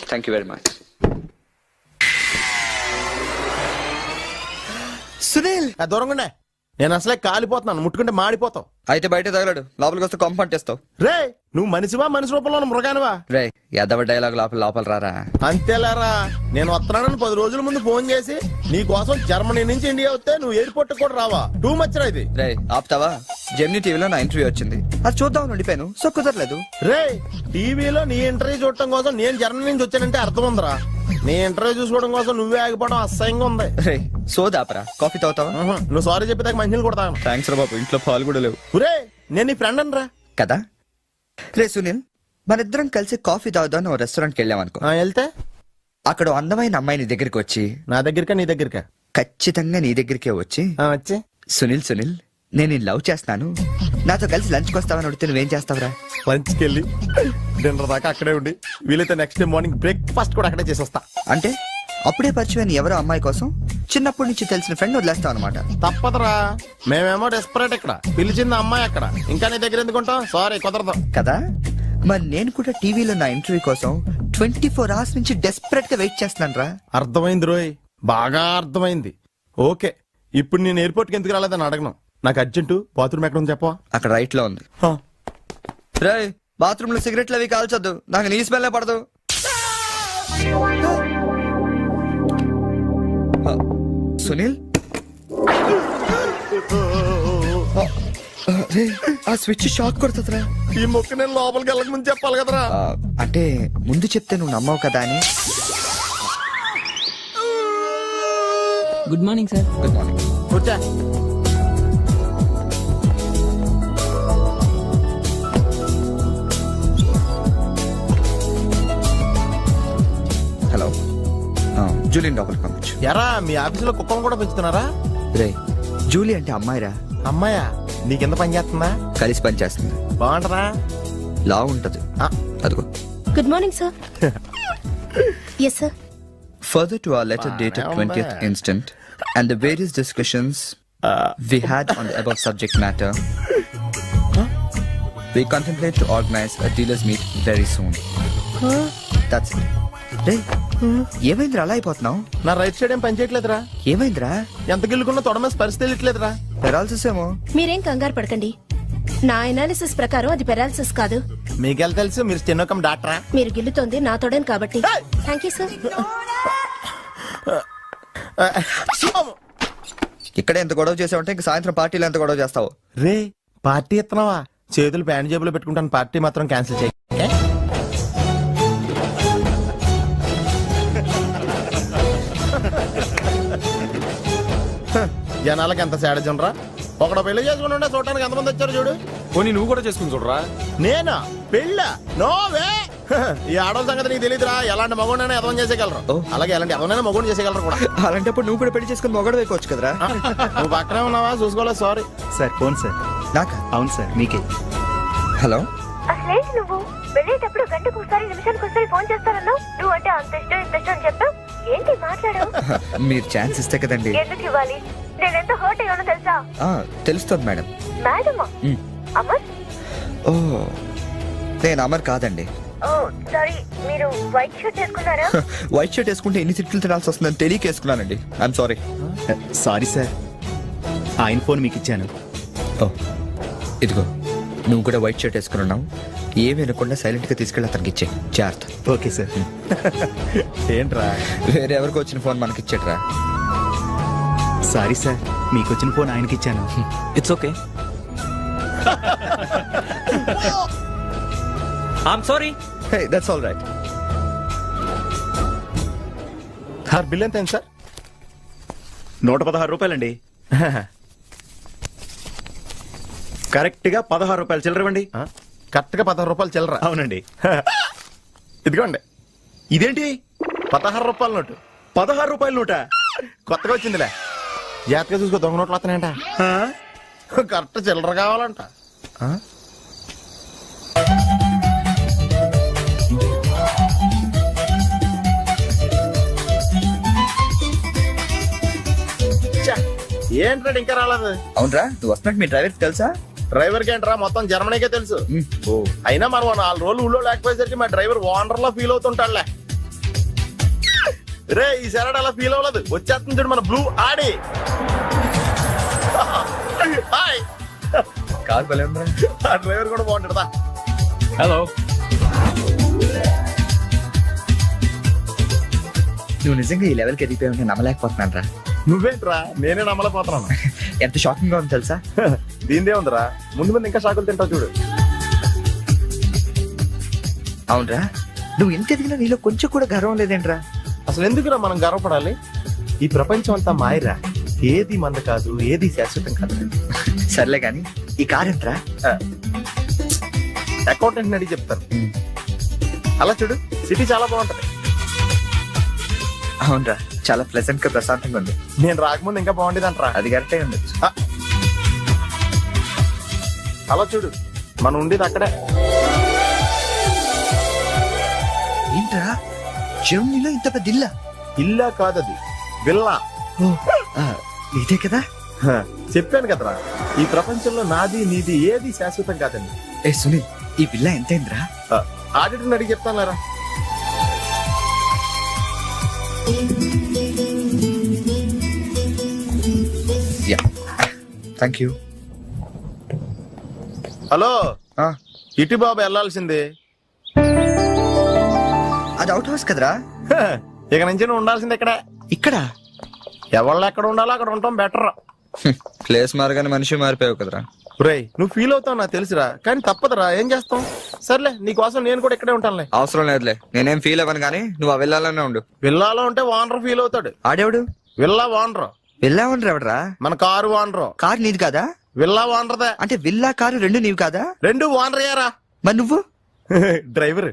Thank you very much. Sunil దూరంగా ఉండే. నేను అసలే కాలిపోతున్నాను, ముట్టుకుంటే మాడిపోతావు. అయితే బయట తగలడు, లోపలికి వస్తే కంపంటేస్తావు. రే నువ్వు మనిషివా మనిషి రూపంలో ఉన్న మృగానివా? రే ఎదవ డైలాగ్ లోపల లోపల రారా. అంతేలారా, నేను వస్తున్నానని 10 రోజుల ముందు ఫోన్ చేసి నీ కోసం జర్మనీ నుంచి ఇండియా వస్తే నువ్వు ఎయిర్పోర్ట్ కూడా రావా? టూ మచ్ రా ఇది. రే ఆపుతావా? జెమినీ టీవీలో నా ఇంటర్వ్యూ వచ్చింది, అది చూద్దాం ఉండిపోయాను. సో కుదరలేదు. రే టీవీలో నీ ఇంటర్వ్యూ చూడటం కోసం నేను జర్మనీ నుంచి వచ్చానంటే అర్థం ఉందిరా. నీ ఇంటర్వ్యూ చూసుకోవడం కోసం నువ్వే ఆగిపోవడం అసహ్యంగా ఉంది. రే సోదాపరా, కాఫీ తాగుతావా? నువ్వు సారీ చెప్పేదాకా మంచిని కొడతాను. థ్యాంక్స్ రా బాబు, ఇంట్లో పాలు కూడా లేవు. రే నేను నీ ఫ్రెండ్ అనరా కదా. రే సునీల్, మనిద్దరం కలిసి కాఫీ తాగుదాం రెస్టారెంట్కి వెళ్ళాం అనుకో. వెళ్తే అక్కడ అందమైన అమ్మాయి నీ దగ్గరికి వచ్చి, నా దగ్గరికా నీ దగ్గరికా? ఖచ్చితంగా నీ దగ్గరికే వచ్చి, వచ్చి సునీల్ సునీల్ నేను లవ్ చేస్తాను, నాతో కలిసి లంచ్కి వస్తావని అడిగితే నువ్వేం చేస్తావురా? లంచ్కి వెళ్ళి డిన్నర్ దాకా అక్కడే ఉండి వీలైతే నెక్స్ట్ డే మార్నింగ్ బ్రేక్ఫాస్ట్ కూడా అక్కడే చేసి వస్తా. అంటే అప్పుడే పరిచయం ఎవరో అమ్మాయి కోసం చిన్నప్పటి నుంచి తెలిసిన ఫ్రెండ్ వదిలేస్తావు అనమాట. తప్పదురా, మేమేమో డెస్పరేట్ ఇక్కడ, పిలిచింది అమ్మాయి అక్కడ, ఇంకా నీ దగ్గర ఎందుకుంటాం? సారీ కుదరదు కదా. మరి నేను కూడా టీవీలో నా ఇంటర్వ్యూ కోసం 24 hours నుంచి డెస్పరేట్ గా వెయిట్ చేస్తున్నాను రా. అర్థమైంది రోయ్, బాగా అర్థమైంది. ఓకే, ఇప్పుడు నేను ఎయిర్పోర్ట్కి ఎందుకు రాలేదని అడగను. నాకు అర్జెంటు బాత్రూమ్ ఎక్కడ ఉంది చెప్పవా? అక్కడ రైట్ లో ఉంది. రే బాత్రూమ్ లో సిగరెట్లు అవి కాల్చొద్దు, నాకు నీ స్మెల్ పడదు. సునీల్ ఆ స్విచ్ షాక్ కొడుతుందిరా. ఈ మొక్క నేను లోపలికి వెళ్ళక ముందు చెప్పాలి కదరా. అంటే ముందు చెప్తే నువ్వు నమ్మవు కదా అని. Good morning sir. Good morning. కూర్చో. హలో, జూలియన్ లోపలికి పంపించు. ఎరా మీ ఆఫీసులో కుక్కను కూడా పెంచుతున్నారా? రే జూలీ అంటే అమ్మాయిరా. అమ్మాయా? నీ కింద పని చేస్తుందా? కలిసి పని చేస్తుంది. బాగుంటరా? లా ఉంటది. అదిగో. Good morning sir. Yes sir. Further to our letter dated 20th instant and the various discussions we had on the above subject matter, we contemplate to organize a dealers meet very soon. That's it. రే ఏమైందిరా అలా అయిపోతున్నావు? నా right side ఏం పని చేయట్లేదురా. ఏమైందిరా? ఎంత గిల్లుకున్నా తొడమే స్పర్శ తెలియట్లేదురా. Paralysis ఏమో. మీరేం కంగారు పడకండి, నా అనాలిసిస్ ప్రకారం అది పెరాలసిస్ కాదు. మీకెళ్ళ తెలుసు, మీరు స్టెనోకం డాక్టరా? మీరు గిల్లుతోంది నా తోడని కాబట్టి. Thank you sir. ఇక్కడే ఎంత గొడవ చేసావంటే ఇంక సాయంత్రం పార్టీలో ఎంత గొడవ చేస్తావు? రే పార్టీ ఇస్తున్నావా? చేతులు ప్యాంట్ జేబులో పెట్టుకుంటాను, పార్టీ మాత్రం క్యాన్సిల్ చేయ. జనాలకి ఎంత సాడజం రా. ఒకడు పెళ్లి చేసుకుంటుంటే చూడటానికి ఎంతమంది వచ్చారు చూడు. పోనీ నువ్వు కూడా చేసుకుని చూడరా. నేనా పెళ్ళ? నోవే. ఈ ఆడవాళ్ళ సంగతి నీకు తెలియదురా. ఎలాంటి మగోడైనా ఎదవం చేసేయగలరు, అలాగే ఎలాంటి ఎదవనైనా మగోడు చేసేయగలరు కూడా. అలాంటప్పుడు నువ్వు కూడా పెళ్లి చేసుకుని మొగడు వేయకోవచ్చు కదరా. నువ్వు పక్కనే ఉన్నావా? చూసుకోలేదు. Sorry sir. Phone sir. నాకా? అవును సార్, మీకే. హలో. అసలేంటి నువ్వు వెళ్ళేటప్పుడు గంటకు ఒకసారి నిమిషానికి ఒకసారి ఫోన్ చేస్తానన్నావు. నువ్వు అంటే అంత ఇష్టం ఇంత ఇష్టం అని చెప్తావు. ఏంటి మాట్లాడావు? మీరు ఛాన్స్ ఇస్తే కదండి. ఎందుకు ఇవ్వాలి? నేను ఎంత హర్ట్ అయ్యానో తెలుసా? తెలుస్తుంది మేడం. మేడమా? అమర్? ఓ నేను అమర్ కాదండి. ఓ సారీ, మీరు వైట్ షర్ట్ వేసుకున్నారా? వైట్ షర్ట్ వేసుకుంటే ఎన్ని తిట్లు తినాల్సి వస్తుందని తెలియక వేసుకున్నానండి. I'm sorry. సారీ సార్, ఆయన ఫోన్ మీకు ఇచ్చాను. ఓ ఇదిగో, నువ్వు కూడా వైట్ షర్ట్ వేసుకున్నావు. ఏమి వినకుండా సైలెంట్ గా తీసుకెళ్ళి అతనికి ఇచ్చే జాగ్రత్త. Okay sir. ఏంట్రా? వేరే ఎవరికి వచ్చిన ఫోన్ మనకి ఇచ్చేట్రా. సారీ సార్, మీకు వచ్చిన ఫోన్ ఆయనకి ఇచ్చాను. It's okay. I'm sorry. Hey that's all right. Sir bill ఎంత సార్? 116 రూపాయలండి. కరెక్ట్ గా 16 రూపాయలు చిల్లరవండి. కరెక్ట్ గా 16 రూపాయలు చిల్లరా? అవునండి. ఇదిగోండి. ఇదేంటి? 16 రూపాయల నోటు. 16 రూపాయల నోట? కొత్తగా వచ్చిందిలే. జాగ్రత్తగా చూసుకో, దొంగ నోట్లు వస్తున్నాయంట. కరెక్ట్ చిల్లర కావాలంట. ఏంట్రా ఇంకా రాలేదు? అవునరా, నువ్వు వస్తున్నట్టు మీ డ్రైవర్ తెలుసా? డ్రైవర్ కి ఏంట్రా, మొత్తం జర్మనీకే తెలుసు. అయినా మనం 4 రోజులు ఊళ్ళో లేకపోయేసరికి మా డ్రైవర్ ఓనర్ లో ఫీల్ అవుతుంటాడులే. రే ఈ సెరడ్ అలా ఫీల్ అవ్వలేదు, వచ్చేస్తుంది చూడు మన బ్లూ ఆడి. హాయ్. కార్ భలే ఉందా? ఆ డ్రైవర్ కూడా బాగుంటాడు. హలో. నువ్వు నిజంగా ఈ లెవెల్కి ఎదిగిపోయి నేను నమ్మలేకపోతున్నాను రా. నువ్వేంట్రా, నేనే నమ్మలేకపోతున్నాను. ఎంత షాకింగ్ గా ఉంది తెలుసా? దీనిదే ఉందిరా, ముందు ముందు ఇంకా షాకులు తింటావు చూడు. అవునరా, నువ్వు ఎంత ఎదిగినా నీలో కొంచెం కూడా గర్వం లేదేంట్రా? అసలు ఎందుకురా మనం గర్వపడాలి? ఈ ప్రపంచం అంతా మాయరా, ఏది మంద కాదు, ఏది శాశ్వతం కాదు. సర్లే గాని ఈ కార్ ఎంతరా? అకౌంటెంట్ అడిగి చెప్తాను. అలా చూడు, సిటీ చాలా బాగుంటది. అవునరా, చాలా ప్లెజెంట్ గా ప్రశాంతంగా ఉంది. నేను రాకముందు ఇంకా బాగుండేది అంటరా. అది కరెక్టే ఉండొచ్చు. అలా చూడు, మనం ఉండేది అక్కడే. ఏంట్రా, జర్మనీలో ఇంత పెద్ద ఇల్లా? ఇల్లా కాదది, విల్లా. ఇదే కదా? చెప్పాను కదరా, ఈ ప్రపంచంలో నాది నీది ఏది శాశ్వతం కాదండి. ఏ సునీల్, ఈ విల్లా ఎంతైందిరా? ఆడిటర్ అడిగి చెప్తాను లేరా. Yeah, thank you. హలో, ఇటు బాబు వెళ్ళాల్సిందే. అది అవుట్ హౌస్ కదరా? ఇక నుంచి నువ్వు ఉండాల్సింది ఇక్కడ. ఇక్కడ ఎవళ్ళు ఎక్కడ ఉండాలో అక్కడ ఉండటం బెటర్. ప్లేస్ మారగానే మనిషి మారిపోయావు కదరా. రేయ్, నువ్వు ఫీల్ అవుతావు నాకు తెలుసురా, కానీ తప్పదురా, ఏం చేస్తాం. సర్లే, నీకోసం నేను కూడా ఇక్కడే ఉంటానులే. అవసరం లేదులే, నేనేం ఫీల్ అవ్వను కానీ నువ్వు ఆ విల్లాలోనే ఉండు. విల్లాలో ఉంటే వానర్ ఫీల్ అవుతాడు. ఆడేవాడు? Villa owner. విల్లా ఉండరు ఎవడరా? మన కారు వానరు. కారు నీది కాదా? విల్లా వానరదే. అంటే విల్లా కారు రెండు నీవి కాదా? రెండు వానర్ అయ్యారా. మరి నువ్వు? డ్రైవర్.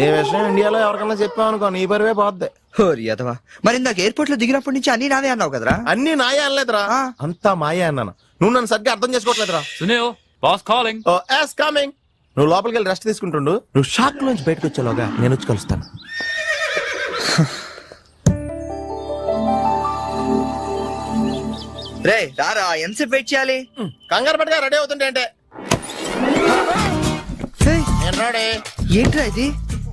ఏ విషయం ఇండియాలో ఎవరికన్నా చెప్పావు అనుకో, నీ పరివే పోద్ది. హోరి అదవా, మరి ఇందాక ఎయిర్పోర్ట్ లో దిగినప్పటి నుంచి అన్ని నావే అన్నావు కదరా? అన్ని నాయే అనలేదురా, అంతా మాయే అన్నాను. నువ్వు నన్ను సరిగ్గా అర్థం చేసుకోవట్లేదురా. Sunil, boss calling. Oh yes coming. నువ్వు లోపలికి వెళ్ళి రెస్ట్ తీసుకుంటుండు, నువ్వు షాక్ నుంచి బయటకు వచ్చేలోగా నేను వచ్చి కలుస్తాను. రే రారా, ఎంతసేపు వెయిట్ చేయాలి? కంగారు పట్టుగా రెడీ అవుతుంటే అంటే నేను రెడీ. ఏంట్రా ఇది?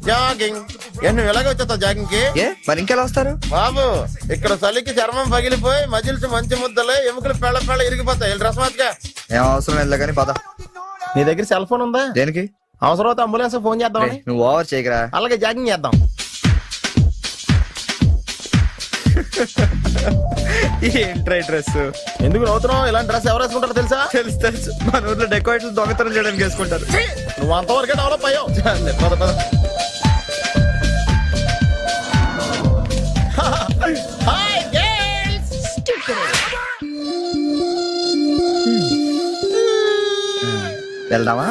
జాగింగ్. నువ్వు ఎలాగ వచ్చేస్తావు జాగింగ్ కి? ఏ మరి ఇంకెలా వస్తారు? బాబు, ఇక్కడ చలికి చర్మం పగిలిపోయి మజిల్స్ మంచి ముద్దలే, ఎముకలు పెళ్ళ పెళ్ళ ఇరిగిపోతాయి. డ్రెస్ మార్చుగా. ఏం అవసరం లేదు కానీ పద. నీ దగ్గర సెల్ ఫోన్ ఉందా? దేనికి? అవసరం అయితే అంబులెన్స్ ఫోన్ చేద్దాం. నువ్వు ఓవర్ చేయకరా. అలాగే జాగింగ్ చేద్దాం. ఏంట్రా డ్రెస్? ఎందుకు నవ్వుతున్నావు? ఇలాంటి డ్రెస్ ఎవరు వేసుకుంటారో తెలుసా? తెలుసు తెలుసు, మన ఊర్లో డెకోరేట్లు దొంగతనం చేయడానికి వేసుకుంటారు. నువ్వు అంతవరకే డెవలప్ అయ్యావు. పద పద. Hi girls. వెళ్దామా?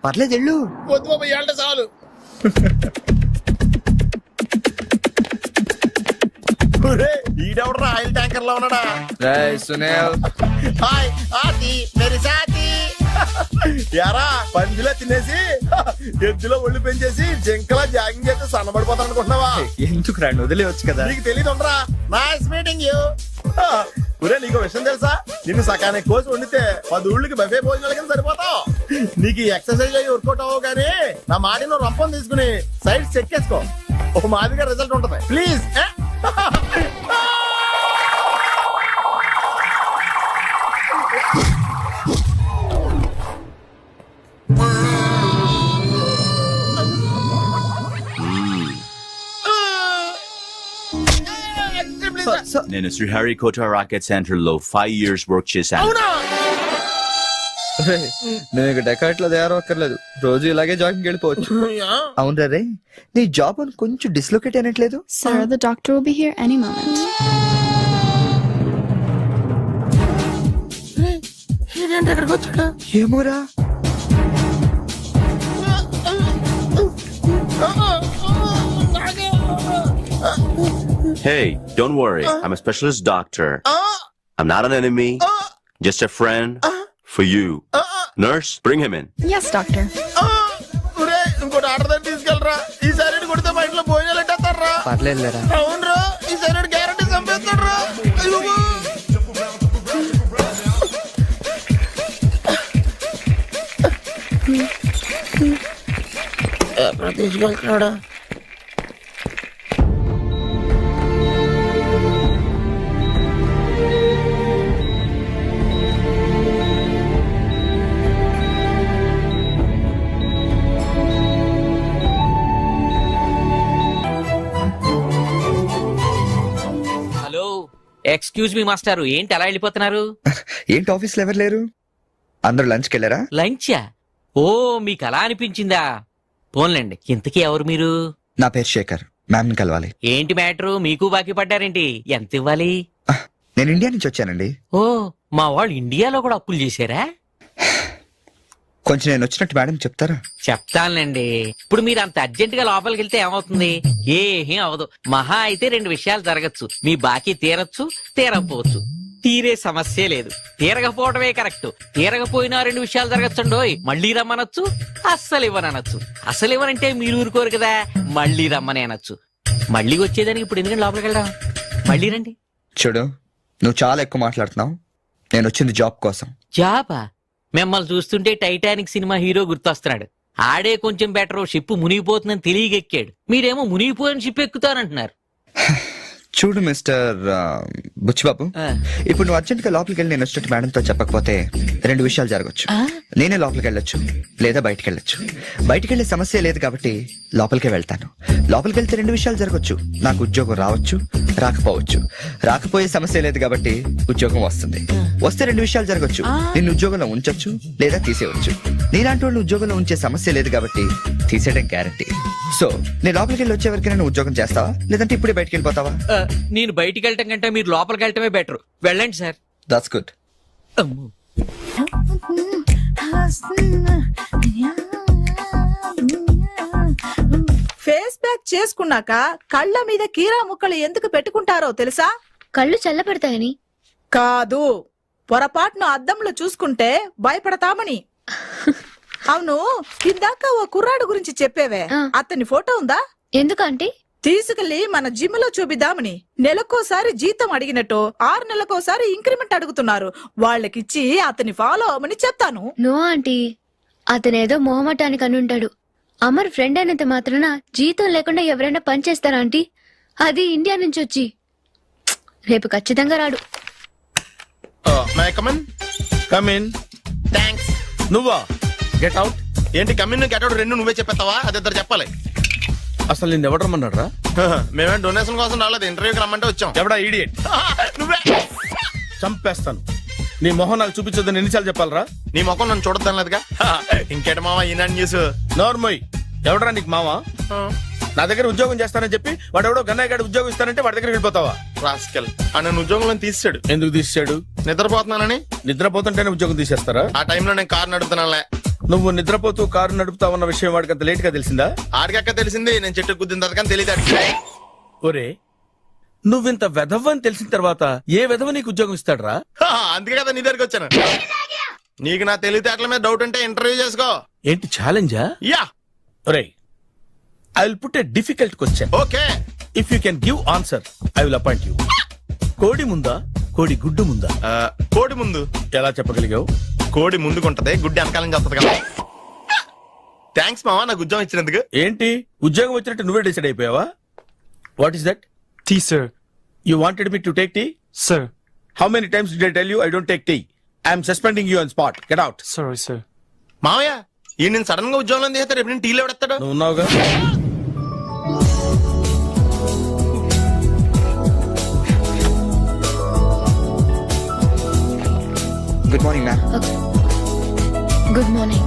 పర్లేదు వెళ్ళు. వద్దు బాబు, ఏళ్ళ చాలు. ఈడెవడరా ఆయిల్ ట్యాంకర్ లో ఉన్నాడా? సునీల్, హాయ్ ఆతి మేరీ సాతి. యారా, పందిలా తినేసి ఎద్దులో ఒళ్ళు పెంచేసి జింకలా జాగింగ్ చేస్తే సన్నబడిపోతాను అనుకుంటున్నావా? ఎందుకు రాండి, వదిలేవచ్చు కదా. నీకు తెలియదు ఉండరా. Nice meeting you. ఒరే, నీకు విషయం తెలుసా? నిన్ను సకానికి కోసి వండితే 10 ఊళ్ళకి బఫే భోజనాల కింద సరిపోతావు. నీకు ఈ ఎక్సర్సైజ్ అయ్యి వర్కౌట్ అవ్వవు, కానీ నా మాడి నువ్వు రంపం తీసుకుని సైడ్ చెక్ చేసుకో, ఒక మాదిరిగా రిజల్ట్ ఉంటది. ప్లీజ్. నేను శ్రీహరికోట రాకెట్ సెంటర్ లో 5 years వర్క్ చేశాను. నువ్వు ఇక డెకాట్ లో తయారక్కర్లేదు, రోజు ఇలాగే జాగింగ్ వెళ్ళిపోవచ్చు. అవును రే, నీ జాబ్ అని కొంచెం dislocate అయినట్లేదు? Sir, the doctor will be here any moment. ఏమోరా. Hey, don't worry. I'm a specialist doctor. I'm not an enemy. Just a friend for you. Nurse, bring him in. Yes, doctor. ఇంకోటి order దగ్గర తీసుకెళ్ళరా. ఈసారి కొడితే మా ఇంట్లో భోజనాలు ఎట్టేస్తారా? పర్లేదురా. అవునరా, ఈసారి గ్యారెంటీ చంపేస్తారా. ఎక్కడ తీసుకెళ్తున్నాడా? హలో, ఎక్స్క్యూజ్ మీ మాస్టారు, ఏంటి అలా వెళ్ళిపోతున్నారు? ఏంటి ఆఫీస్లో ఎవరు లేరు? అందరూ లంచ్కి వెళ్ళారా? లంచా? ఓ, మీకు అలా అనిపించిందా? పోన్లేండి, ఇంతకీ ఎవరు మీరు? నా పేరు శేఖర్, మ్యామ్ని కలవాలి. ఏంటి మ్యాటరు, మీకు బాకీ పడ్డారేంటి? ఎంత ఇవ్వాలి? నేను ఇండియా నుంచి వచ్చానండి. ఓ, మా వాళ్ళు ఇండియాలో కూడా అప్పులు చేశారా? కొంచెం నేను వచ్చినట్టు మేడం చెప్తారా? చెప్తానులేండి. ఇప్పుడు మీరు అంత అర్జెంట్ గా లోపలికి వెళ్తే ఏమవుతుంది? ఏం అవదు. మహా అయితే 2 విషయాలు జరగచ్చు. మీ బాకీ తీరచ్చు, తీరకపోవచ్చు. తీరే సమస్య లేదు. తీరకపోవడమే కరెక్ట్. తీరకపోయినా 2 విషయాలు జరగచ్చండోయ్. మళ్ళీ రమ్మనొచ్చు, అస్సలు ఇవ్వనొచ్చు. అసలు ఇవ్వనంటే మీరు ఊరుకోరు కదా, మళ్ళీ రమ్మని అనొచ్చు. మళ్ళీ వచ్చేదానికి ఇప్పుడు ఎందుకంటే లోపలికి వెళ్దాం. మళ్ళీ రండి. చూడు, నువ్వు చాలా ఎక్కువ మాట్లాడుతున్నావు. నేను వచ్చింది జాబ్ కోసం. జాబా? మిమ్మల్ని చూస్తుంటే టైటానిక్ సినిమా హీరో గుర్తొస్తున్నాడు. ఆడే కొంచెం బెటర్, షిప్ మునిగిపోతుందని తెలియగెక్కాడు. మీరేమో మునిగిపోయిన షిప్ ఎక్కుతానంటున్నారు. చూడు మిస్టర్ బుచ్చిబాబు, ఇప్పుడు నువ్వు అర్జెంట్ గా లోపలికి వెళ్ళి నేను వచ్చినట్టు మేడంతో చెప్పకపోతే 2 విషయాలు జరగచ్చు. నేనే లోపలికి వెళ్ళొచ్చు, లేదా బయటికి వెళ్ళొచ్చు. బయటికి వెళ్ళే సమస్య లేదు కాబట్టి లోపలికే వెళ్తాను. లోపలికి వెళ్తే 2 విషయాలు జరగచ్చు. నాకు ఉద్యోగం రావచ్చు, రాకపోవచ్చు. రాకపోయే సమస్య లేదు కాబట్టి ఉద్యోగం వస్తుంది. వస్తే 2 విషయాలు జరగచ్చు. నిన్ను ఉద్యోగంలో ఉంచొచ్చు, లేదా తీసేయవచ్చు. నీలాంటి వాళ్ళు ఉద్యోగంలో ఉంచే సమస్య లేదు కాబట్టి తీసేయడం గ్యారంటీ. సో నేను లోపలికి వెళ్ళి వచ్చే వరకు నేను ఉద్యోగం చేస్తావా, లేదంటే ఇప్పుడే బయటికి వెళ్ళిపోతావా? నేను బయటికి వెళ్ళటం కంటే మీరు లోపలికి వెళ్ళటమే బెటర్. వెళ్ళండి sir. That's good. Face pack చేసుకున్నాక కళ్ళ మీద కీరా ముక్కలు ఎందుకు పెట్టుకుంటారో తెలుసా? కళ్ళు చల్లబడతాయని. కాదు, పొరపాటును అద్దంలో చూసుకుంటే భయపడతామని. అవును, ఇందాక ఓ కుర్రాడు గురించి చెప్పేవే, అతని ఫోటో ఉందా? ఎందుకంటే తీసుకెళ్లి మన జిమ్ లో చూపిద్దామని. నెలకోసారి జీతం అడిగినట్టు 6 నెలకోసారి ఇంక్రిమెంట్ అడుగుతున్నారు. వాళ్ళకిచ్చి అతని ఫాలో అవ్వమని చెప్తాను. నో ఆంటీ, అతనేదో మొహమాటానికి అనుంటాడు. అమర్ ఫ్రెండ్ అయినంత మాత్రాన జీతం లేకుండా ఎవరైనా పని చేస్తారా ఆంటీ? అది ఇండియా నుంచి వచ్చి. రేపు ఖచ్చితంగా రాడు. థ్యాంక్స్. నువ్వా? Get out. ఏంటి కమిన్ గెట్ అవుట్ 2 నువ్వే చెప్పేస్తావా? అది ఇద్దరు చెప్పాలి. అసలు నేను ఎవరు రమ్మన్నారా? మేమే డొనేషన్ కోసం రాలేదు, ఇంటర్వ్యూకి రమ్మంటే వచ్చాం. ఎవడా ఈడియట్? నువ్వే. చంపేస్తాను. నీ మొహం నాకు చూపించొద్దని ఎన్నిసార్లు చెప్పాలరా? నీ ముఖం నన్ను చూడద్దనలేదుగా. ఇంకేట మామ ఈనాడు న్యూస్. నోర్మోయ్, ఎవడరా నీకు మావా? నా దగ్గర ఉద్యోగం చేస్తానని చెప్పి వాడు ఎవడో గన్నయ్య గారి ఉద్యోగం ఇస్తానంటే వాడి దగ్గర వెళ్ళిపోతావా? రాస్కెల్. ఆ నన్ను ఉద్యోగంలో తీసాడు. ఎందుకు తీసాడు? నిద్రపోతున్నానని. నిద్రపోతుంటేనే ఉద్యోగం తీసేస్తారా? ఆ టైంలో నేను కారు నడుపుతున్నానులే. నువ్వు నిద్రపోతూ కారు నడుపుతావన్న విషయం వాడికి అంత లేట్ గా తెలిసిందా? ఆడికక్క తెలిసింది, నేను చెట్టు గుద్దిన తర్వాత కానీ తెలియదు. ఒరే, నువ్వింత వెధవ్ అని తెలిసిన తర్వాత ఏ వెధవ నీకు ఉద్యోగం ఇస్తాడరా? అందుకే కదా నీ దగ్గరికి వచ్చాను. నీకు నా తెలివితేటల మీద డౌట్ ఉంటే ఇంటర్వ్యూ చేసుకో. ఏంటి ఛాలెంజా? యా. ఒరే, I will put a difficult question. Okay. If you can give answer I will appoint you. కోడి ముందా, కోడి గుడ్డు ముందా? కోడి ముందు. ఎలా చెప్పగలిగావు? కోడి ముందుకుంటది, గుడ్డి వెనకాలం చేస్తుంది కదా. థ్యాంక్స్ మావా, నాకు ఉద్యోగం ఇచ్చినందుకు. ఏంటి ఉద్యోగం వచ్చినట్టు నువ్వే డిసైడ్ అయిపోయావా? What is that? Tea, sir. You wanted me to take tea? Sir. How many times did I tell you I don't take tea? I am suspending you on spot. Get out. Sorry, sir. మావయ్య, ఈ నేను sudden గా ఉద్యోగంలో తీస్తాడు. రేపు నేను టీలో పెడతాడు. నువ్వు ఉన్నావుగా. Good morning ma'am. Good morning.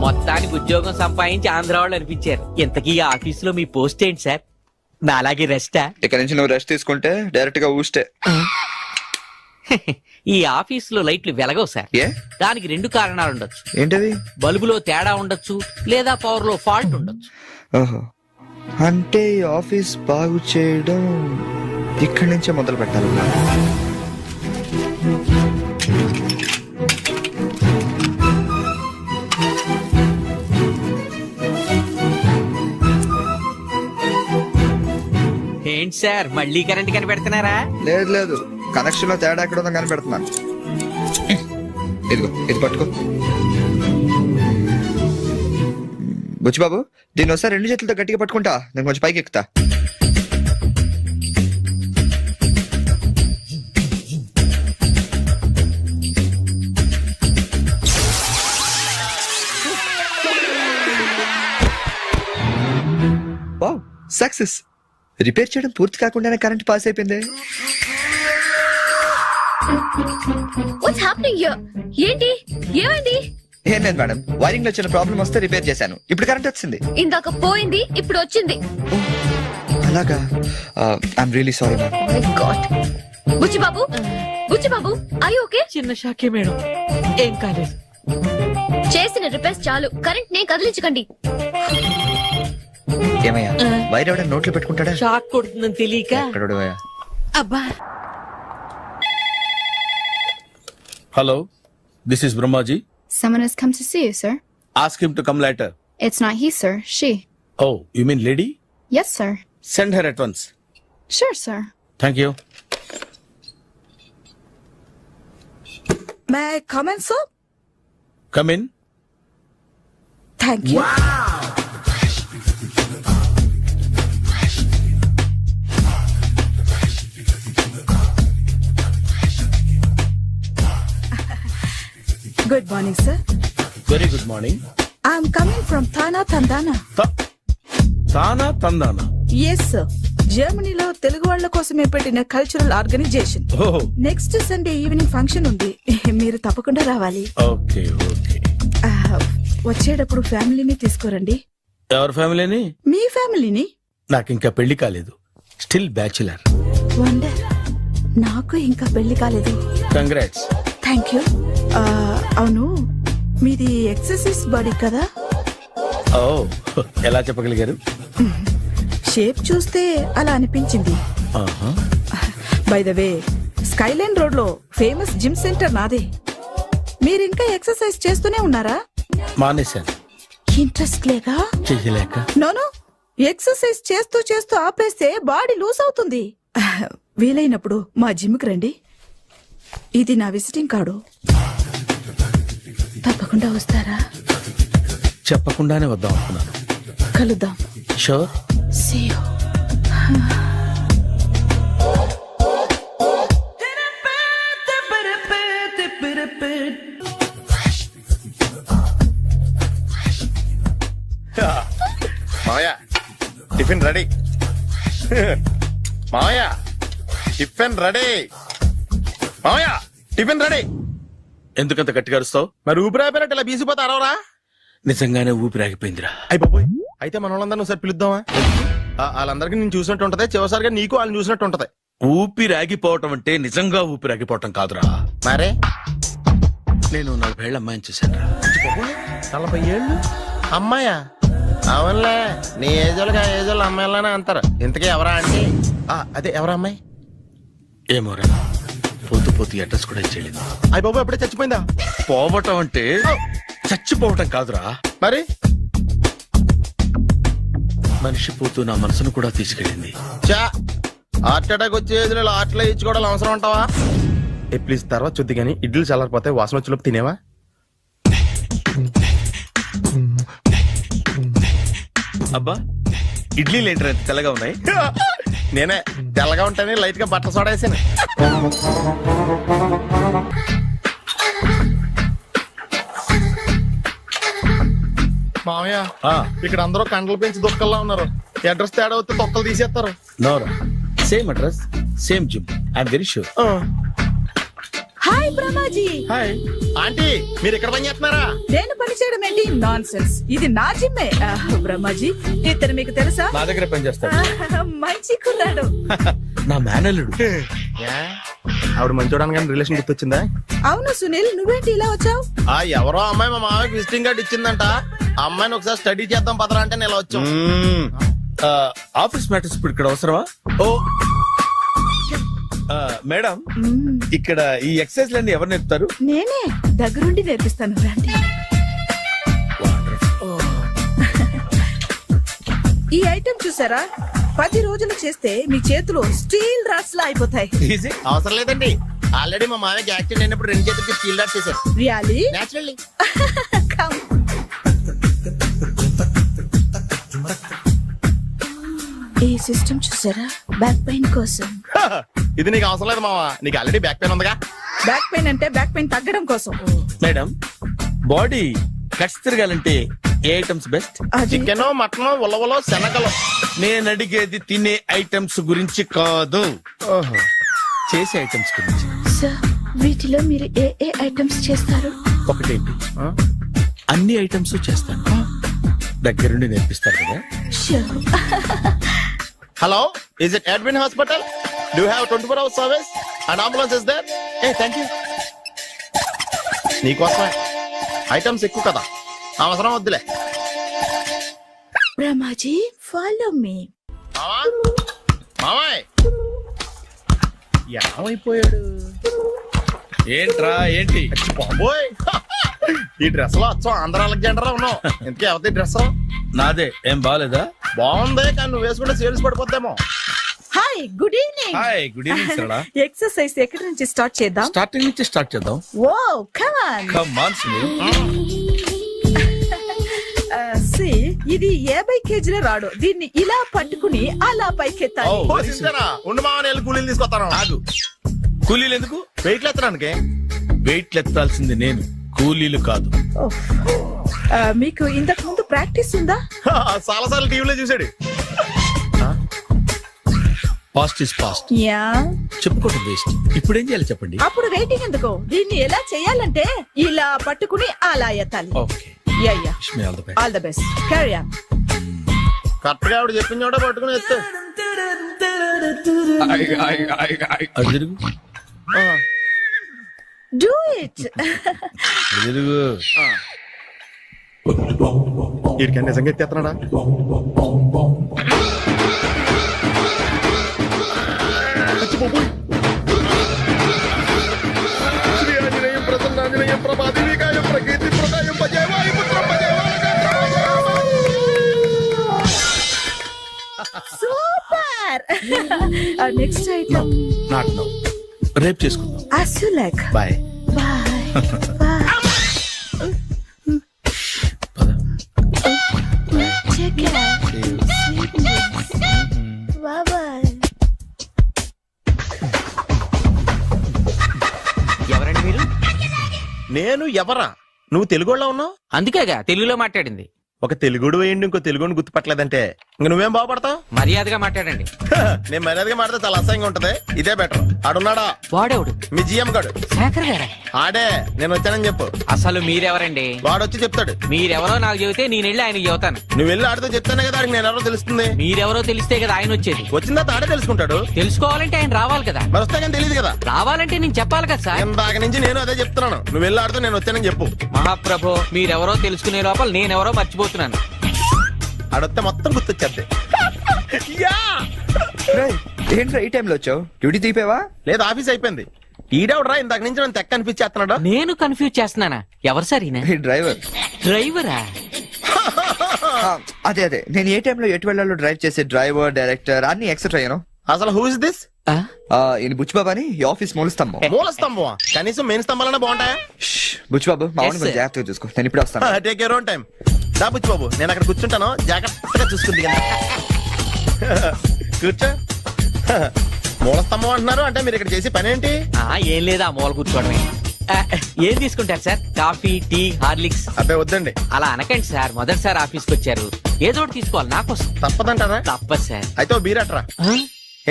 మొత్తానికి ఉద్యోగం సంపాదించి ఆంధ్ర వాళ్ళు అనిపించారు. ఇంతకీ ఈ ఆఫీసులో మీ పోస్ట్ ఏంటి సార్? నా అలాగే రెస్టా? ఇక్కడ నుంచి నువ్వు రెస్ట్ తీసుకుంటే డైరెక్ట్ గా ఊస్తే. ఈ ఆఫీసులో లైట్లు వెలగవు సార్. ఏ? దానికి 2 కారణాలు ఉండొచ్చు. ఏంటది? బల్బులో తేడా ఉండొచ్చు, లేదా పవర్ లో ఫాల్ట్ ఉండొచ్చు. ఓహో, అంటే ఈ ఆఫీస్ బాగు చేయడం ఇక్కడి నుంచే మొదలు పెట్టాలి. ఏంటి సార్, మళ్ళీ కరెంట్ కనిపెడుతున్నారా? లేదు లేదు, కనెక్షన్ లో తేడా ఎక్కడ ఉందో కనిపెడుతున్నాను. ఇదిగో ఇది పట్టుకో. బుచ్చిబాబు దీన్ని ఒకసారి 2 చేతులతో గట్టిగా పట్టుకుంటా, నేను కొంచెం పైకి ఎక్కుతా. Wow, success. రిపేర్ చేయడం పూర్తి కాకుండానే కరెంట్ పాస్ అయిపోయింది. What's happening here? ఏంటి, ఏమైంది? ఏం లేదు మేడం, వైరింగ్ లో చిన్న ప్రాబ్లం వస్తే రిపేర్ చేశాను, ఇప్పుడు కరెంట్ వచ్చింది. ఇందాక పోయింది, ఇప్పుడు వచ్చింది. అలాగా, I'm really sorry ma'am. My god. Buchibabu, Buchibabu, I okay? చిన్న షాకే మేడం, ఏం కాలేదు. చేసిన రిపేర్స్ చాలు, కరెంట్ నే కదిలించకండి. ఏమయ్యా, వైర్ ఎవడ నోట్లో పెట్టుకుంటాడా? షాక్ కొడుతుందని తెలియక. ఎక్కడోడు అయ్యా? అబ్బా. Hello, this is Brahmaji. Someone has come to see you, sir. Ask him to come later. It's not he, sir. She. Oh, you mean lady? Yes, sir. Send her at once. Sure, sir. Thank you. May comment sir? Come in. Thank you. Good morning sir. Very good morning. I'm coming from TANA తందానా. తానా తందానా. Yes sir, జర్మనీలో తెలుగు వాళ్ళ కోసమే పెట్టిన cultural organisation. Oh, next Sunday evening function ఉంది, మీరు తప్పకుండా రావాలి. okay, okay. వచ్చేటప్పుడు ఫ్యామిలీని తీసుకురండి. ఎవరి ఫ్యామిలీని? మీ ఫ్యామిలీని. నాకు ఇంకా పెళ్లి కాలేదు, స్టిల్ బ్యాచులర్. వండర్, నాకు ఇంకా పెళ్లి కాలేదు. కంగ్రాట్స్. Thank you. అవును, మీది ఎక్సర్సైజ్ బాడీ కదా? ఓ, ఎలా చెప్పగలిగారు? షేప్ చూస్తే అలా అనిపించింది. By the way, Skyline road లో ఫేమస్ జిమ్ సెంటర్ నాదే. మీరింకా ఎక్సర్సైజ్ చేస్తూనే ఉన్నారా? మానేశాను, ఇంట్రెస్ట్ లేగా? చెయ్యలేక. నోను, ఎక్సర్సైజ్ చేస్తూ చేస్తూ ఆపేస్తే బాడీ లూజ్ అవుతుంది. వీలైనప్పుడు మా జిమ్కి రండి. ఇది నా విజిటింగ్ కార్డు. తప్పకుండా వస్తారా? చెప్పకుండానే వద్దాం అనుకున్నాను. కలుద్దాం. షూర్. See you. మావయ్య, టిఫిన్ రెడీ. మావయ్య, టిఫిన్ రెడీ. మావయ్య, టిఫిన్ రెడీ. ఎందుకంత గట్టిగా అరుస్తావు? మరి ఊపిరి అయిపోయినట్టు ఇలా బీసిపోతే అరవరా? నిజంగానే ఊపిరాగిపోయిందిరా. అయిపోయి అయితే మన వాళ్ళందరినీ ఒకసారి పిలుద్దామా? వాళ్ళందరికీ నేను చూసినట్టు ఉంటది, చివరిసారిగా నీకు వాళ్ళని చూసినట్టు ఉంటది. ఊపిరాగిపోవటం అంటే నిజంగా ఊపిరాగిపోవటం కాదురా. మరే నేను 40 ఏళ్ల అమ్మాయిని చూశాను. 40 ఏళ్ళు అమ్మాయా? అవునులే, నీ ఏజోళ్ళకి ఆ ఏజోళ్ళు అమ్మాయిలానే అంటారు. ఇంతకీ ఎవరా అండి? అదే ఎవరా అమ్మాయి? ఏమోరా, పోతూ పోతూ అడ్రస్ కూడా ఇచ్చేళ్ళింది. అయ్య బాబు, ఎప్పుడే చచ్చిపోయిందా? పోవటం అంటే చచ్చిపోవటం కాదురా. మరి మనిషి పోతూ నా మనసును కూడా తీసుకెళ్ళింది. చా, హార్ట్ అటాక్ వచ్చే ఏజ్లో హార్ట్లో ఇచ్చుకోవడం అవసరం ఉంటావా? ప్లీజ్ తర్వాత చూద్ది కానీ ఇడ్లీలు చల్లారిపోతే వాసన వచ్చేలోపు తినేవా? అబ్బా, ఇడ్లీలు ఏంటి అంత తెల్లగా ఉన్నాయి? నేనే తెల్లగా ఉంటానే లైట్ గా బట్టలు సోడా వేసాను. మామయ్య, ఇక్కడ అందరూ కండలు పెంచి దుక్కల్లా ఉన్నారు. అడ్రస్ తేడా వస్తే తొక్కలు తీసేస్తారు. నోరా, same address, same gym. I'm very sure. Hi Brahmaji. Hi aunty, మీరు ఇక్కడ పని చేస్తున్నారా? నేను పని చేయడం ఏంటి? నాన్ సెన్స్, ఇది నా జిమ్మే. బ్రహ్మాజీ, ఇతను మీకు తెలుసా? నా దగ్గర పని చేస్తాడు. మంచి కుర్రాడు. నా మేనల్లుడు. ఆవిడ మంచోడానికి కానీ రిలేషన్ గుర్తొచ్చిందా? అవును సునీల్, నువ్వేంటి ఇలా వచ్చావు? ఎవరో అమ్మాయి మా మామయ్యకి విజిటింగ్ కార్డు ఇచ్చిందంట. ఆ అమ్మాయిని ఒకసారి స్టడీ చేద్దాం పదరా అంటే నేను ఇలా వచ్చాం. ఆఫీస్ మ్యాటర్స్ ఇప్పుడు ఇక్కడ అవసరమా? ఓ మేడం, ఇక్కడ ఈ ఎక్సర్సైజ్ లన్నీ ఎవరు నేర్పుతారు? నేనే దగ్గరుండి నేర్పిస్తాను, రండి. ఈ ఐటెం చూసారా? 10 రోజులు చేస్తే మీ చేతులు స్టీల్ రాట్స్ లా అయిపోతాయి. అవసరం లేదండి, ఆల్రెడీ మా మామయ్యకి యాక్సిడెంట్ అయినప్పుడు 2 చేతులకి స్టీల్ డాట్ చేశారు. Really naturally. కమ్ ఈ సిస్టమ్ చూసారా బ్యాక్ పెయిన్ కోసం. ఇది నీకు అవసరం లేదు మావా, నీకు ఆల్రెడీ బ్యాక్ పెయిన్ ఉందిగా. బ్యాక్ పెయిన్ అంటే బ్యాక్ పెయిన్ తగ్గడం కోసం. మేడం బాడీ కట్స్ తిరగాలంటే ఏ ఐటమ్స్ బెస్ట్? అది చికెన్, మటన్, ఉలవలో, శనగలు. నేను అడిగేది తినే ఐటమ్స్ గురించి కాదు, చేసే ఐటమ్స్ గురించి. సార్ వీటిలో మీరు ఏ ఏ ఐటమ్స్ చేస్తారు? ఒకటేంటి, అన్ని ఐటమ్స్ చేస్తాను. దగ్గరుండి నేర్పిస్తారు కదా. Sure. Hello, is it admin hospital? Do you have 24 hours service and ambulance is there? ఏ థాంక్యూ. నీకోసమే ఐటమ్స్ ఎక్కువ కదా, అవసరం వద్దులే. Brahmaji follow me. మావా, మావాయ్ ఏమైపోయాడు? ఏంట్రా ఏంటి? బాబోయ్, ఈ డ్రెస్ లో వచ్చాం ఆంధ్ర అలెగ్జాండర్ ఉన్నావు. ఇంతకీ ఎవరి డ్రెస్? నాదే. ఏం బాగాలేదా? బాగుంది, కానీ నువ్వు వేసుకుంటే సేల్స్ పడిపోద్దేమో. Hi good evening. Hi good evening Sarala. Exercise ఎక్కడి నుంచి స్టార్ట్ చేద్దాం? స్టార్టింగ్ నుంచి స్టార్ట్ చేద్దాం. Oh come on. Come on Sunil. See ఇది 50 కేజీల రాడు. దీన్ని ఇలా పట్టుకుని అలా పైకెత్తాలి. Oh. ఓ సిస్టరా, ఉండు మావా, నేను కూలీలు తీసుకొస్తాను. ఆగు. కూలీలు ఎందుకు? వెయిట్ ఎత్తడానికి. వెయిట్ ఎత్తాల్సింది నేను, కూలీలు కాదు. ఓహ్. మీకు ఇంతకు ముందు ప్రాక్టీస్ ఉందా? చాలా సార్లు టీవీలో చూసాడు. Past is past, yeah. చెప్పుకోవడం వేస్ట్. ఇప్పుడు ఏం చేయాలి చెప్పండి. అప్పుడు వెయిటింగ్ ఎందుకు? దీన్ని ఎలా చేయాలంటే ఇలా పట్టుకుని అలా ఎత్తాలి. Okay, yeah yeah. Wish me all the best. All the best. Carry on. Correct గా ఆవిడ చెప్పిన చోట పట్టుకుని ఎత్తు. అది తిరుగు, డూ ఇట్. అది తిరుగు. వీడికి నిజంగా ఎత్తేస్తున్నాడా? అచ్చి బాబోయ్. శ్రీ ఆంజనేయం ప్రసన్నాంజనేయం ప్రభాదేవికాయం ప్రకీర్తి ప్రదాయం భజే వాయుపుత్రం భజే super. Next item not now, రేపు చేసుకుందాం. as you like. Bye. Bye. Bye. Take care. Sweet dreams. Bye bye. ఎవరండి మీరు? నేను ఎవరా? నువ్వు తెలుగులో ఉన్నావు. అందుకేగా తెలుగులో మాట్లాడింది. ఒక తెలుగుడు వేయండి, ఇంకో తెలుగుని గుర్తుపట్టలేదంటే ఇంక నువ్వేం బాగుపడతావు? మర్యాదగా మాట్లాడండి. నేను మర్యాదగా మాడితే చాలా అసహ్యంగా ఉంటది. ఇదే బెటర్. ఆడున్నాడా? వాడేవుడు? మీ జిఎం గాడు. శేఖర్ గారా? ఆడే. నేను వచ్చానని చెప్పు. అసలు మీరెవరండి? వాడొచ్చి చెప్తాడు. మీరెవరో నాకు చెబితే నేను వెళ్ళి ఆయనకి చెబుతాను. నువ్వు వెళ్ళి ఆడితో చెప్తానే కదా ఆడికి నేను ఎవరో తెలుస్తుంది. మీరెవరో తెలిస్తే కదా ఆయన వచ్చేది. వచ్చిన తర్వాత ఆడే తెలుసుకుంటాడు. తెలుసుకోవాలంటే ఆయన రావాలి కదా. మరి వస్తే కానీ తెలియదు కదా. రావాలంటే నేను చెప్పాలి కదా సార్. ఇందాక నుంచి నేను అదే చెప్తున్నాను. నువ్వు వెళ్ళి ఆడితో నేను వచ్చానని చెప్పు. మహాప్రభు, మీరెవరో తెలుసుకునే లోపల నేనెవరో మర్చిపోతున్నాను. ఆడొస్తే మొత్తం గుర్తొచ్చేద్ది. రేయ్, ఏంట్రా ఈ టైంలో వచ్చావు? డ్యూటీ తీపేవా? లేదు, ఆఫీస్ అయిపోయింది. ఈడెవడరా ఇందాక నుంచి నన్ను తెక్క అనిపించేస్తున్నాడు. నేను కన్ఫ్యూజ్ చేస్తున్నానా? ఎవరు సార్ ఈయన? ఈ డ్రైవర్. డ్రైవరా? అదే అదే, నేను ఏ టైంలో ఎటు వెళ్ళాలో డ్రైవ్ చేసే డ్రైవర్, డైరెక్టర్ అన్ని ఎక్సెట్రా యూనో. అసలు హూ ఇస్ దిస్? ఆ? ఈయన బుచ్చిబాబు అని ఈ ఆఫీస్ మూల స్తంభం. మూల స్తంభం? కనీసం మెయిన్ స్తంభాలనే బాగుంటాయా? బుచ్చిబాబు మా Yes, sir. జాగ్రత్తగా చూసుకో, నేను ఇప్పుడు వస్తాను. Take your own time. దాబుచ్చి బాబు, నేను అక్కడ కూర్చుంటాను, జాగ్రత్తగా చూసుకుంది కదా. కూర్చో. మూల స్తంభం అంటున్నారు అంటే మీరు ఇక్కడ చేసే పని ఏంటి? ఏం లేదా, మూల కూర్చోవడమే. ఏం తీసుకుంటారు సార్? Coffee, tea, Horlicks? అబ్బాయి వద్దండి. అలా అనకండి సార్, మొదటిసారి ఆఫీస్కి వచ్చారు, ఏదో ఒకటి తీసుకోవాలి నాకోసం. తప్పదంటారా? తప్పదు సార్. అయితే ఓ బీరట్రా. ఆ?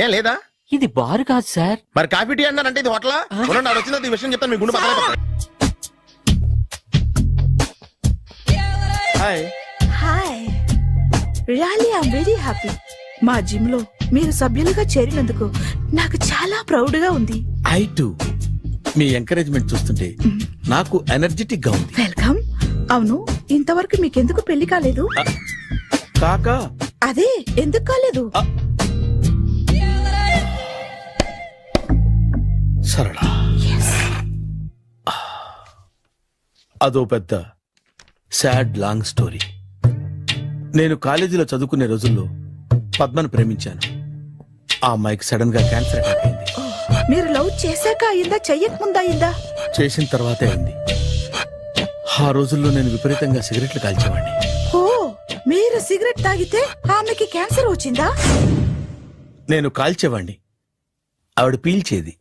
ఏం లేదా? ఇది బారు కాదు సార్. మరి కాఫీ టీ అన్నారంటే ఇది హోటలా? చూడండి, ఆడ వచ్చింది ఈ విషయం చెప్తాను, మీ గుండె పక్కన. Hi. Hi. Really I'm very happy. మా జిమ్ లో మీరు సభ్యులుగా చేరినందుకు నాకు చాలా ప్రౌడ్ గా ఉంది. I to. మీ ఎంకరేజ్మెంట్ చూస్తుంటే నాకు ఎనర్జెటిక్ గా ఉంది. వెల్కమ్. అవును, ఇంతవరకు మీకెందుకు పెళ్లి కాలేదు? కాకా అదే ఎందుకు కాలేదు? సరళ, అదో పెద్ద సాడ్ లాంగ్ స్టోరీ. నేను కాలేజీలో చదువుకునే రోజుల్లో పద్మను ప్రేమించాను. ఆ అమ్మాయికి సడన్ గా క్యాన్సర్ అటాక్ అయింది. మీరు లవ్ చేశాక అయిందా చెయ్యక ముందా అయిందా? చేసిన తర్వాతే అయింది. ఆ రోజుల్లో నేను విపరీతంగా సిగరెట్లు కాల్చేవాడిని. ఓ, మీరు సిగరెట్ తాగితే ఆమెకి క్యాన్సర్ వచ్చిందా? నేను కాల్చేవాణ్ణి, ఆవిడ పీల్చేది.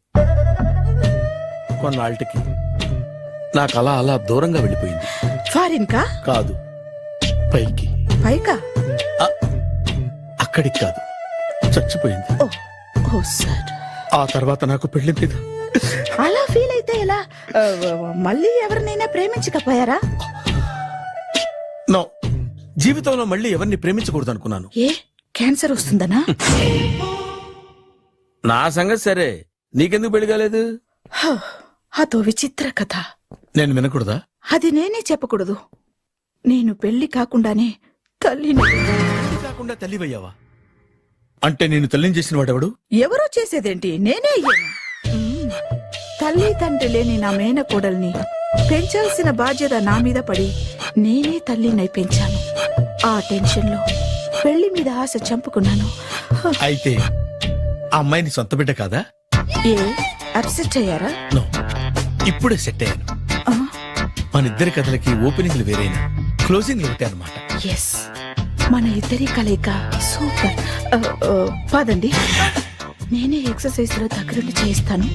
కొన్నాళ్ళకి నాకు అలా అలా దూరంగా వెళ్ళిపోయింది. ఫారిన్ కా? కాదు, పైకి. పైకా? అక్కడికి కాదు, చచ్చిపోయింది. ఓ సార్. ఆ తర్వాత నాకు పెళ్లి మీద అలా ఫీల్ అయితే ఎలా? మళ్ళీ ఎవరినైనా ప్రేమించకపోయారా? నో, జీవితంలో మళ్ళీ ఎవరిని ప్రేమించకూడదు అనుకున్నాను. ఏ, క్యాన్సర్ వస్తుందనా? నా సంగతి సరే, నీకెందుకు పెళ్లి కాలేదు? హ, అదో విచిత్ర కథ. నేను వినకూడదా? అది నేనే చెప్పకూడదు. నేను పెళ్లి కాకుండానే తల్లిని. పెళ్లి కాకుండా తల్లివయ్యావా? అంటే నేను తల్లిని చేసిన వాడెవడు? ఎవరో చేసేదేంటి, నేనే అయ్యాను. తల్లి తండ్రి లేని నా మేనకోడల్ని పెంచాల్సిన బాధ్యత నా మీద పడి నేనే తల్లినై పెంచాను. ఆ టెన్షన్ లో పెళ్లి మీద ఆశ చంపుకున్నాను. అయితే ఆ అమ్మాయిని సొంత బిడ్డ కాదా? ఏ, అప్సెట్ అయ్యారా? నో, ఇప్పుడే సెట్ అయ్యాను. ఆ, మన ఇద్దరి కథలకి ఓపెనింగ్లు వేరైనా క్లోజింగ్లు ఒకటే అనమాట. ఎస్, మన ఇద్దరి కలయిక సూపర్. పదండి, నేనే ఎక్సర్సైజ్ లో దగ్గరుండి చేయిస్తాను.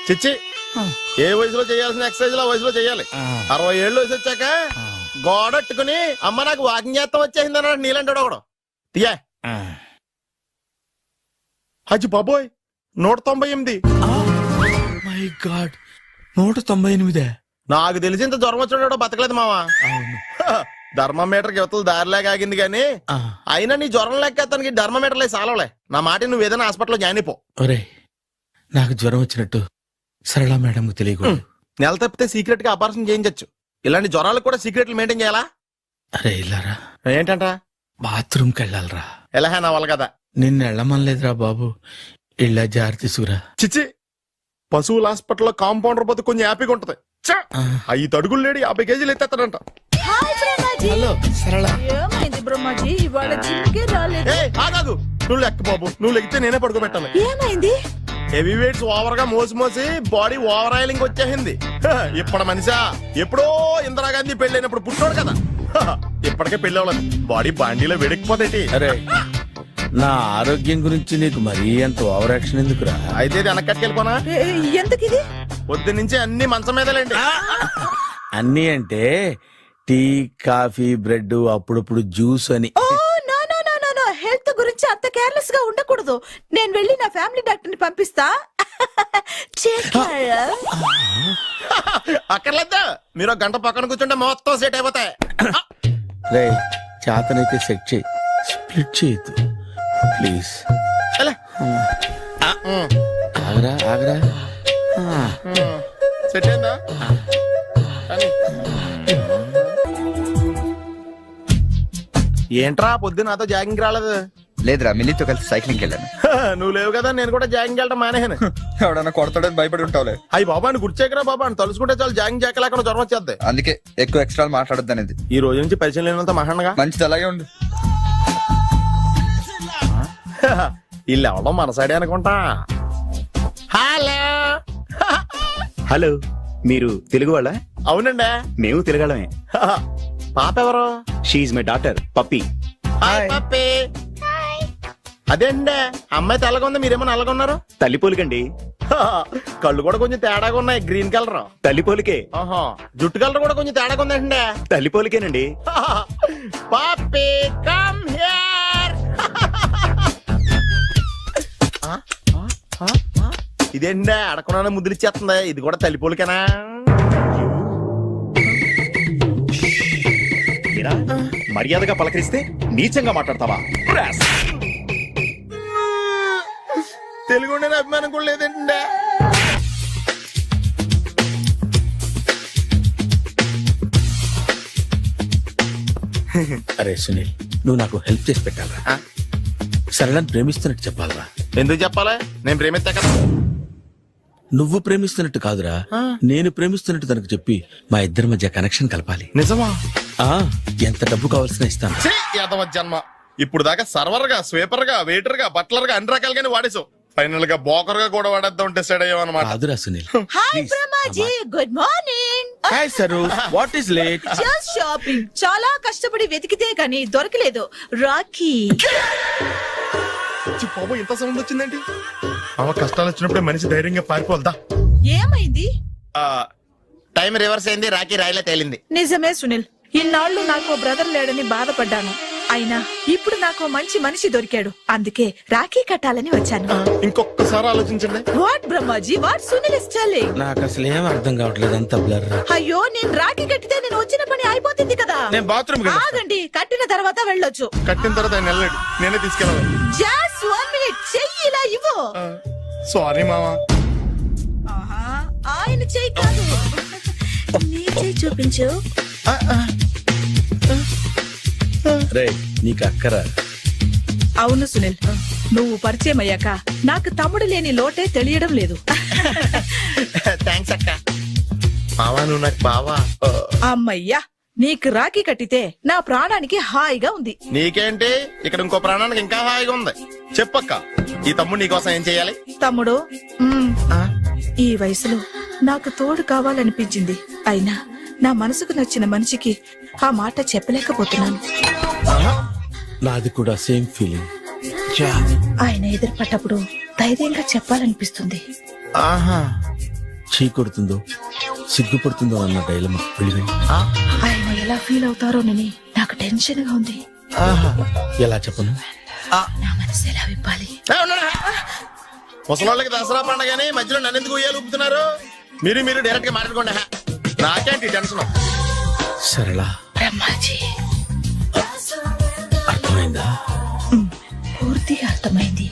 చిచ్చి, ఏ వయసులో చేయాల్సిన ఎక్సర్సైజ్ ఆ వయసులో చేయాలి. 60 ఏళ్ళు వయసు వచ్చాక గోడట్టుకుని అమ్మ నాకు వాకింగ్ చేస్తాం వచ్చేసింది అన్నాడు నీలంటాడు ఒకడు. తీయా హజ్ బాబోయ్, 198. My God, 198. నాకు తెలిసి ఇంత జ్వరం వచ్చాడు బతకలేదు మావా. ధర్మమీటర్ యువతలు దారిలాగా ఆగింది గాని అయినా నీ జ్వరం లెక్క అతనికి ధర్మమీటర్లే సాలవలే. నా మాట నువ్వు ఏదైనా హాస్పిటల్లో జాయిన్ అయిపో. ఒరే, నాకు జ్వరం వచ్చినట్టు సరళ మేడం తెలియకూడదు. నెల తప్పితే సీక్రెట్ గా ఆపరేషన్ చేయించచ్చు. ఇలాంటి జ్వరాలకు కూడా సీక్రెట్లు మెయింటైన్ చేయాలా? అరే ఇల్లారా, ఏంటంట? బాత్రూమ్కి వెళ్ళాలరా. ఎలా నా వాళ్ళ కదా. నిన్ను వెళ్ళమనలేదురా బాబు, ఇళ్ళ జారి తీసుకురా. చిచ్చి, పశువుల హాస్పిటల్లో కాంపౌండర్ పోతే కొంచెం హ్యాపీగా ఉంటది. 5 అడుగులు లేడి 50 కేజీలు ఎత్తేస్తాడంట. హలో సరళ. ఏమైంది బ్రహ్మాజీ, ఇవాళ జిమ్కే రాలేదు? ఆగాదు, నువ్వు లెక్క బాబు, నువ్వు లెక్కితే నేనే పడుకోబెట్టాలి. ఏమైంది? హెవీ వెయిట్స్ ఓవర్ గా మోసి బాడీ ఓవర్ ఆయిలింగ్ వచ్చేసింది. ఇప్పుడు మనిషా ఎప్పుడో ఇందిరాగాంధీ పెళ్ళైనప్పుడు పుట్టాడు కదా, ఇప్పటికే పెళ్లి అవ్వలేదు. బాడీ బాండీలో వెడికిపోతాయి. అరే, నా ఆరోగ్యం గురించి నీకు మరీ అంత ఓవర్ యాక్షన్ ఎందుకురా? అయితే ఇది వెనక్కట్టుకెళ్ళిపోనా? ఎందుకు ఇది? పొద్దు నుంచి అన్ని మంచం మీదలేండి. అన్ని అంటే టీ, కాఫీ, బ్రెడ్, అప్పుడప్పుడు జ్యూస్ అని. Oh no no no no no, health గురించి అంత కేర్లెస్ గా ఉండకూడదు. నేను వెళ్ళి నా ఫ్యామిలీ డాక్టర్ ని పంపిస్తా. అక్కర్లేదా, మీరు 1 గంట పక్కన కూర్చుంటే మొత్తం సెట్ అయిపోతాయి. రే, చేతనైతే సెట్ చేయి, స్ప్లిట్ చేయొద్దు ప్లీజ్. ఆగరా ఆగరా. సెట్ అయిందా? ఏంట్రా పొద్దున నాతో జాగింగ్ రాలేదు? లేదురా, మిల్లీతో కలిసి సైక్లింగ్ వెళ్ళాను. నువ్వు లేవు కదా, నేను కూడా జాగింగ్ వెళ్ళడం మానేహాను. ఎవడన్నా కొడతాడని భయపడి ఉంటావులే. అయ్యి బాబా అని గుర్చేకరా బాబా అని తలుసుకుంటే చాలు జాగింగ్ చేయలేకుండా జ్వరం వచ్చేద్ది. అందుకే ఎక్కువ ఎక్స్ట్రా మాట్లాడొద్దు అనేది. ఈ రోజు నుంచి పరిచయం లేనంత మహాండగా మంచిది, అలాగే ఉండు. వీళ్ళు ఎవడం మన సైడే అనుకుంటా. హలో హలో, మీరు తెలుగు వాళ్ళ? అవునండి, మేము తెలుగాళ్ళమే. పాప ఎవరు? She's my daughter Pappi. Hi Pappi. అదేంటే అమ్మాయి తెల్లగా ఉంది, మీరేమో నల్లగా ఉన్నారు. తల్లిపోలికండి. కళ్ళు కూడా కొంచెం తేడాగా ఉన్నాయి, గ్రీన్ కలర్. తల్లిపోలికే. ఆహా, జుట్టు కలర్ కూడా కొంచెం తేడాగా ఉందండి. తల్లిపోలికేనండి. పప్పి కమ్ హియర్. ఇదేంటే అడగకుండా ముద్దులు ఇచ్చేస్తుంది, ఇది కూడా తల్లిపోలికేనా? మీరా మర్యాదగా పలకరిస్తే నీచంగా మాట్లాడతావా? తెలుగు ఉండే అభిమానం కూడా లేదండి. అరే సునీల్, నువ్వు నాకు హెల్ప్ చేసి పెట్టాలరా. సరళని ప్రేమిస్తున్నట్టు చెప్పాలరా. ఎందుకు చెప్పాలి? నేను ప్రేమిస్తా కదా. నువ్వు ప్రేమిస్తున్నట్టు కాదురా, నేను ప్రేమిస్తున్నట్టు తనకు చెప్పి మా ఇద్దరి మధ్య కనెక్షన్ కలపాలి. నిజమా? ఆ ఎంత డబ్బు కావాల్సిన ఇస్తాను. ఛీ, యాదవ జన్మ. ఇప్పుడు దాకా సర్వర్ గా, స్వీపర్ గా, వెయిటర్ గా, బట్లర్ గా అన్ని రకాలుగానే వాడేసావు. ఫైనల్ గా బోకర్ గా కూడా వాడేద్దాం డిసైడ్ అయ్యావు అనమాట. కాదురా Sunil. Hi Brahmaji, good morning. Hi sir, what is late? Just shopping. చాలా కష్టపడి వెతికితే కానీ దొరకలేదు. రాఖీ. బాబు ఇంత సౌండ్ వచ్చిందేంటి? అవ కష్టాలు వచ్చినప్పుడే మనిషి ధైర్యంగా పారిపోల్దా. ఏమైంది? టైం రివర్స్ అయింది, రాఖీ రాయిలా తేలింది. నిజమే సునీల్, ఇన్నాళ్ళు నాకు బ్రదర్ లేడని బాధపడ్డాను. అయినా ఇప్పుడు నాకు మంచి మనిషి దొరికాడు, అందుకే రాఖీ కట్టాలని వచ్చాను. ఇంకొకసారి ఆలోచించండి. What Brahmaji, what Sunil is telling? నాకు అసలు ఏం అర్థం కావట్లేదు, అంత బ్లర్. అయ్యో, నేను రాఖీ కట్టితే నేను వచ్చిన పని అయిపోతుంది కదా. నేను బాత్రూమ్ ఆగండి, కట్టిన తర్వాత వెళ్ళొచ్చు. కట్టిన తర్వాత ఆయన వెళ్ళాడు, నేనే తీసుకెళ్ళాలి. జస్ట్ 1 minute, చెయ్యి ఇలా ఇవ్వు. సారీ మామా. ఆహా, ఆయన చెయ్యి కాదు, నీ చెయ్యి చూపించు. రే నీకు అక్కరా. అవును సునీల్, నువ్వు పరిచయం అయ్యాక నాకు తమ్ముడు లేని లోటే తెలియడం లేదు. థ్యాంక్స్ అక్క. మావా నువ్వు నాకు బావా. అమ్మయ్యా, నీకు రాఖీ కట్టితే నా ప్రాణానికి హాయిగా ఉంది. నీకేంటి, ఇక్కడ ఇంకో ప్రాణానికి ఇంకా హాయిగా ఉంది. చెప్పక్క, ఈ తమ్ముడు నీకోసం ఏం చెయ్యాలి? తమ్ముడు, ఈ వయసులో నాకు తోడు కావాలనిపించింది. అయినా నా మనసుకు నచ్చిన మనిషికి ఆ మాట చెప్పలేకపోతున్నాను. నాది కూడా సేమ్ ఫీలింగ్. ఆయన ఎదురుపడ్డప్పుడు ధైర్యంగా చెప్పాలనిపిస్తుంది. ఆహా, చీ కొడుతుందో సిగ్గుపడుతుందో అన్న డైలమా. ఆయన ఎలా ఫీల్ అవుతారోనని నాకు టెన్షన్ గా ఉంది. ఎలా చెప్పను? నా మనసు ఎలా విప్పాలి? ముసలోళ్ళకి దసరా పండగని మధ్యలో నన్ను ఎందుకు ఉయ్యాలు ఊపుతున్నారు? మీరు డైరెక్ట్ గా మాట్లాడుకోండి. నాకేంటి టెన్షన్? సరళ, బ్రహ్మాజీ, అర్థమైందా? పూర్తిగా అర్థమైంది.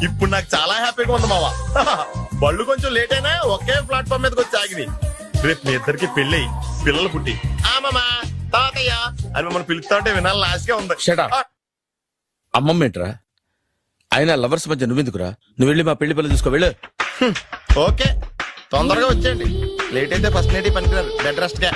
ఇప్పుడు నాకు చాలా హ్యాపీగా ఉంది మావా. బళ్ళు కొంచెం లేట్ అయినా ఒకే ప్లాట్ఫామ్ మీదకి వచ్చి ఆగింది. రేపు మీ ఇద్దరికి పెళ్ళి పిల్లలు పుట్టి ఆమమ్మా తాతయ్య అని మమ్మల్ని పిలుస్తా ఉంటే వినాలని ఆశగా ఉంది. Shut up. అమ్మమ్మేంట్రా? ఆయన లవర్స్ మధ్య నువ్వెందుకురా? నువ్వు వెళ్ళి మా పెళ్లి పిల్లలు చూసుకో, వెళ్ళు. ఓకే, తొందరగా వచ్చేయండి. లేట్ అయితే ఫస్ట్ నైట్ పనికిరారు, బెడ్ రెస్ట్ గా.